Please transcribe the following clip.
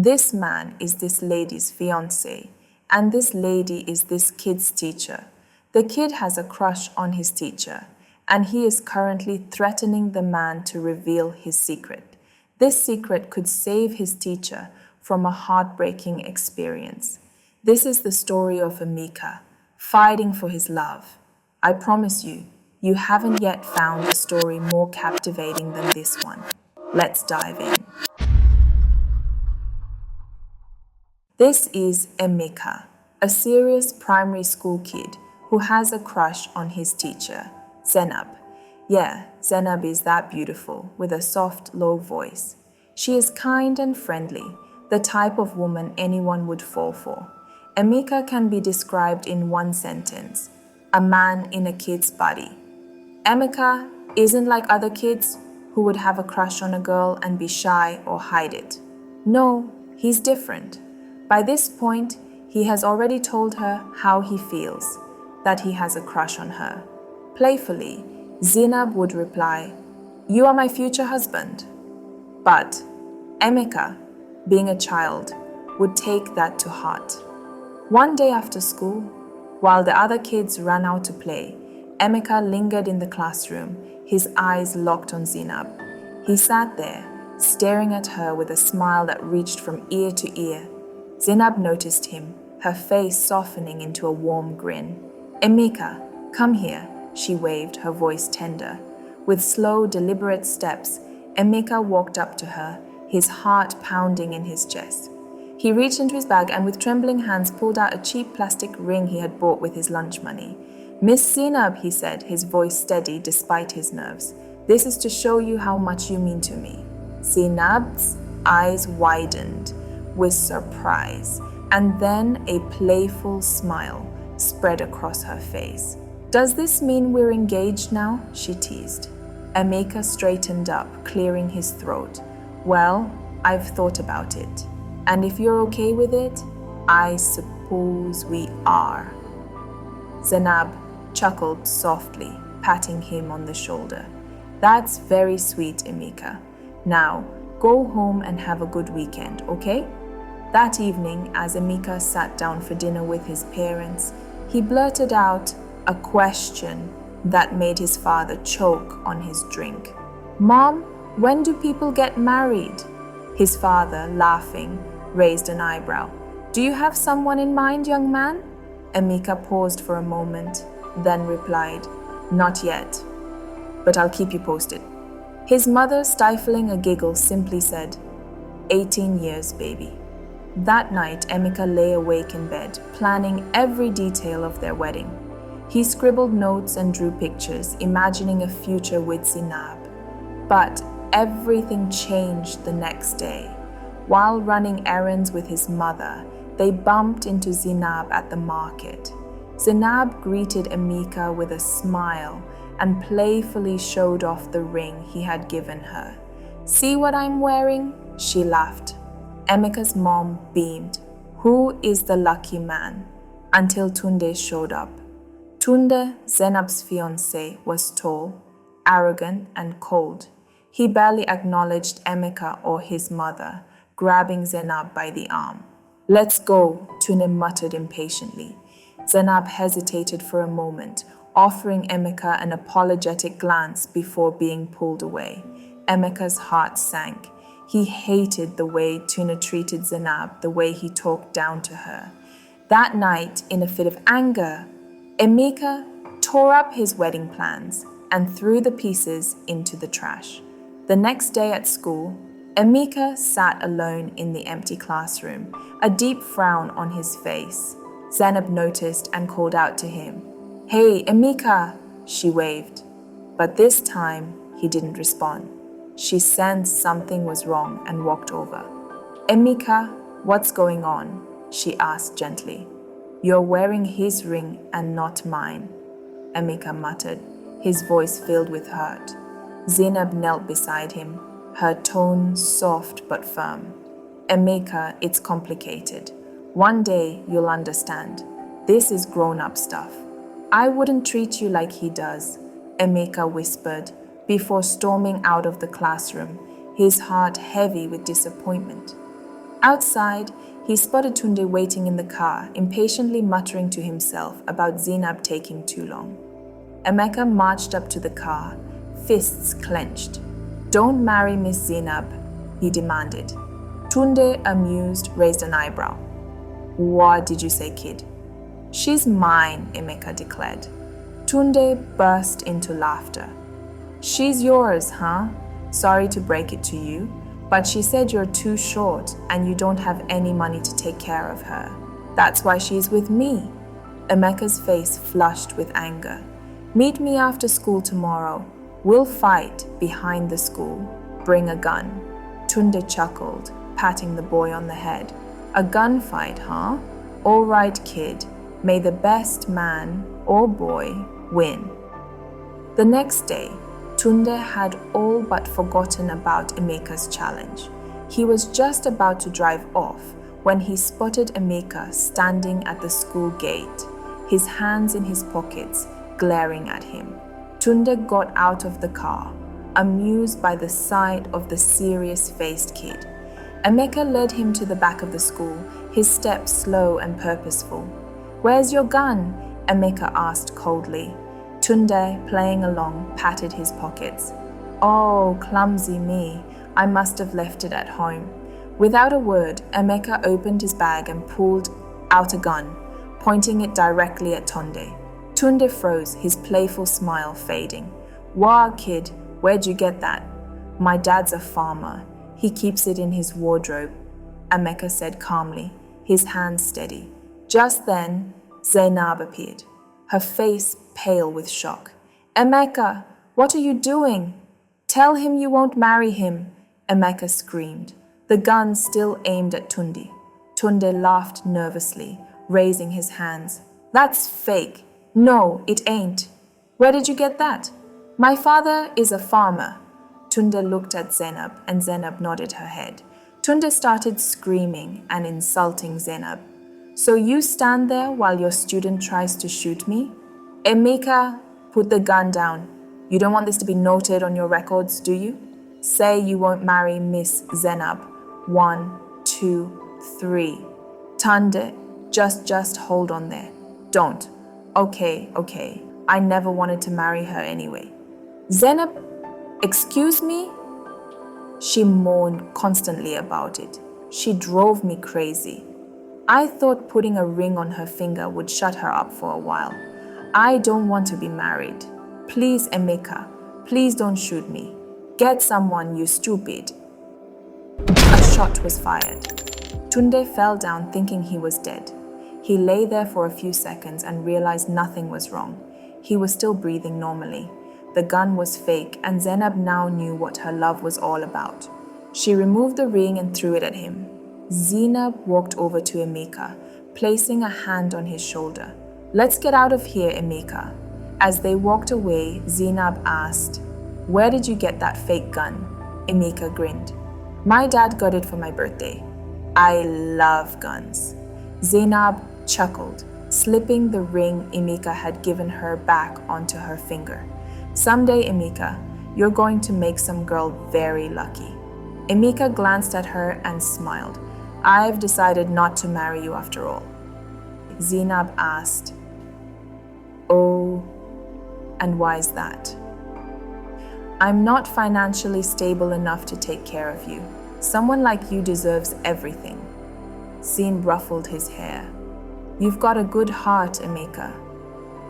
This man is this lady's fiancé, and this lady is this kid's teacher. The kid has a crush on his teacher, and he is currently threatening the man to reveal his secret. This secret could save his teacher from a heartbreaking experience. This is the story of Emeka, fighting for his love. I promise you, you haven't yet found a story more captivating than this one. Let's dive in. This is Emeka, a serious primary school kid who has a crush on his teacher, Zenab. Yeah, Zenab is that beautiful, with a soft, low voice. She is kind and friendly, the type of woman anyone would fall for. Emeka can be described in one sentence: a man in a kid's body. Emeka isn't like other kids who would have a crush on a girl and be shy or hide it. No, he's different. By this point, he has already told her how he feels, that he has a crush on her. Playfully, Zenab would reply, "You are my future husband." But Emeka, being a child, would take that to heart. One day after school, while the other kids ran out to play, Emeka lingered in the classroom, his eyes locked on Zenab. He sat there, staring at her with a smile that reached from ear to ear. Zenab noticed him, her face softening into a warm grin. "Emeka, come here," she waved, her voice tender. With slow, deliberate steps, Emeka walked up to her, his heart pounding in his chest. He reached into his bag and with trembling hands pulled out a cheap plastic ring he had bought with his lunch money. "Miss Zenab," he said, his voice steady despite his nerves, "this is to show you how much you mean to me." Zenab's eyes widened with surprise, and then a playful smile spread across her face. "Does this mean we're engaged now?" she teased. Emeka straightened up, clearing his throat. "Well, I've thought about it. And if you're okay with it, I suppose we are." Zenab chuckled softly, patting him on the shoulder. "That's very sweet, Emeka. Now, go home and have a good weekend, okay?" That evening, as Emeka sat down for dinner with his parents, he blurted out a question that made his father choke on his drink. "Mom, when do people get married?" His father, laughing, raised an eyebrow. "Do you have someone in mind, young man?" Emeka paused for a moment, then replied, "Not yet, but I'll keep you posted." His mother, stifling a giggle, simply said, 18 years, baby." That night, Emeka lay awake in bed, planning every detail of their wedding. He scribbled notes and drew pictures, imagining a future with Zenab. But everything changed the next day. While running errands with his mother, they bumped into Zenab at the market. Zenab greeted Emeka with a smile and playfully showed off the ring he had given her. "See what I'm wearing?" she laughed. Emeka's mom beamed. Who is the lucky man? Until Tunde showed up. Tunde, Zenab's fiancé, was tall, arrogant, and cold. He barely acknowledged Emeka or his mother, grabbing Zenab by the arm. "Let's go," Tunde muttered impatiently. Zenab hesitated for a moment, offering Emeka an apologetic glance before being pulled away. Emeka's heart sank. He hated the way Tunde treated Zenab, the way he talked down to her. That night, in a fit of anger, Emeka tore up his wedding plans and threw the pieces into the trash. The next day at school, Emeka sat alone in the empty classroom, a deep frown on his face. Zenab noticed and called out to him. "Hey, Emeka," she waved. But this time, he didn't respond. She sensed something was wrong and walked over. "Emeka, what's going on?" she asked gently. "You're wearing his ring and not mine," Emeka muttered, his voice filled with hurt. Zenab knelt beside him, her tone soft but firm. "Emeka, it's complicated. One day you'll understand. This is grown-up stuff. I wouldn't treat you like he does," Emeka whispered before storming out of the classroom, his heart heavy with disappointment. Outside, he spotted Tunde waiting in the car, impatiently muttering to himself about Zainab taking too long. Emeka marched up to the car, fists clenched. "Don't marry Miss Zainab," he demanded. Tunde, amused, raised an eyebrow. "What did you say, kid?" "She's mine," Emeka declared. Tunde burst into laughter. "She's yours, huh? Sorry to break it to you, but she said you're too short and you don't have any money to take care of her. That's why she's with me." Emeka's face flushed with anger. "Meet me after school tomorrow. We'll fight behind the school. Bring a gun." Tunde chuckled, patting the boy on the head. "A gunfight, huh? All right, kid. May the best man or boy win." The next day, Tunde had all but forgotten about Emeka's challenge. He was just about to drive off when he spotted Emeka standing at the school gate, his hands in his pockets, glaring at him. Tunde got out of the car, amused by the sight of the serious-faced kid. Emeka led him to the back of the school, his steps slow and purposeful. "Where's your gun?" Emeka asked coldly. Tunde, playing along, patted his pockets. "Oh, clumsy me. I must have left it at home." Without a word, Emeka opened his bag and pulled out a gun, pointing it directly at Tunde. Tunde froze, his playful smile fading. "Wow, kid, where'd you get that?" "My dad's a farmer. He keeps it in his wardrobe," Emeka said calmly, his hands steady. Just then, Zainab appeared, her face pale with shock. "Emeka, what are you doing?" "Tell him you won't marry him," Emeka screamed, the gun still aimed at Tunde. Tunde laughed nervously, raising his hands. "That's fake. No, it ain't. Where did you get that?" "My father is a farmer." Tunde looked at Zainab, and Zainab nodded her head. Tunde started screaming and insulting Zainab. "So you stand there while your student tries to shoot me?" "Emeka, put the gun down. You don't want this to be noted on your records, do you? Say you won't marry Miss Zainab. 1, 2, 3. Tunde, just hold on there. Don't. Okay. I never wanted to marry her anyway." "Zainab, excuse me?" She moaned constantly about it. "She drove me crazy. I thought putting a ring on her finger would shut her up for a while. I don't want to be married. Please, Emeka, please don't shoot me. Get someone, you stupid." A shot was fired. Tunde fell down thinking he was dead. He lay there for a few seconds and realized nothing was wrong. He was still breathing normally. The gun was fake, and Zainab now knew what her love was all about. She removed the ring and threw it at him. Zainab walked over to Emeka, placing a hand on his shoulder. "Let's get out of here, Emeka." As they walked away, Zainab asked, "Where did you get that fake gun?" Emeka grinned. "My dad got it for my birthday. I love guns." Zainab chuckled, slipping the ring Emeka had given her back onto her finger. "Someday, Emeka, you're going to make some girl very lucky." Emeka glanced at her and smiled. "I've decided not to marry you after all." Zainab asked, "Oh, and why's that?" "I'm not financially stable enough to take care of you. Someone like you deserves everything." Zain ruffled his hair. "You've got a good heart, Emeka.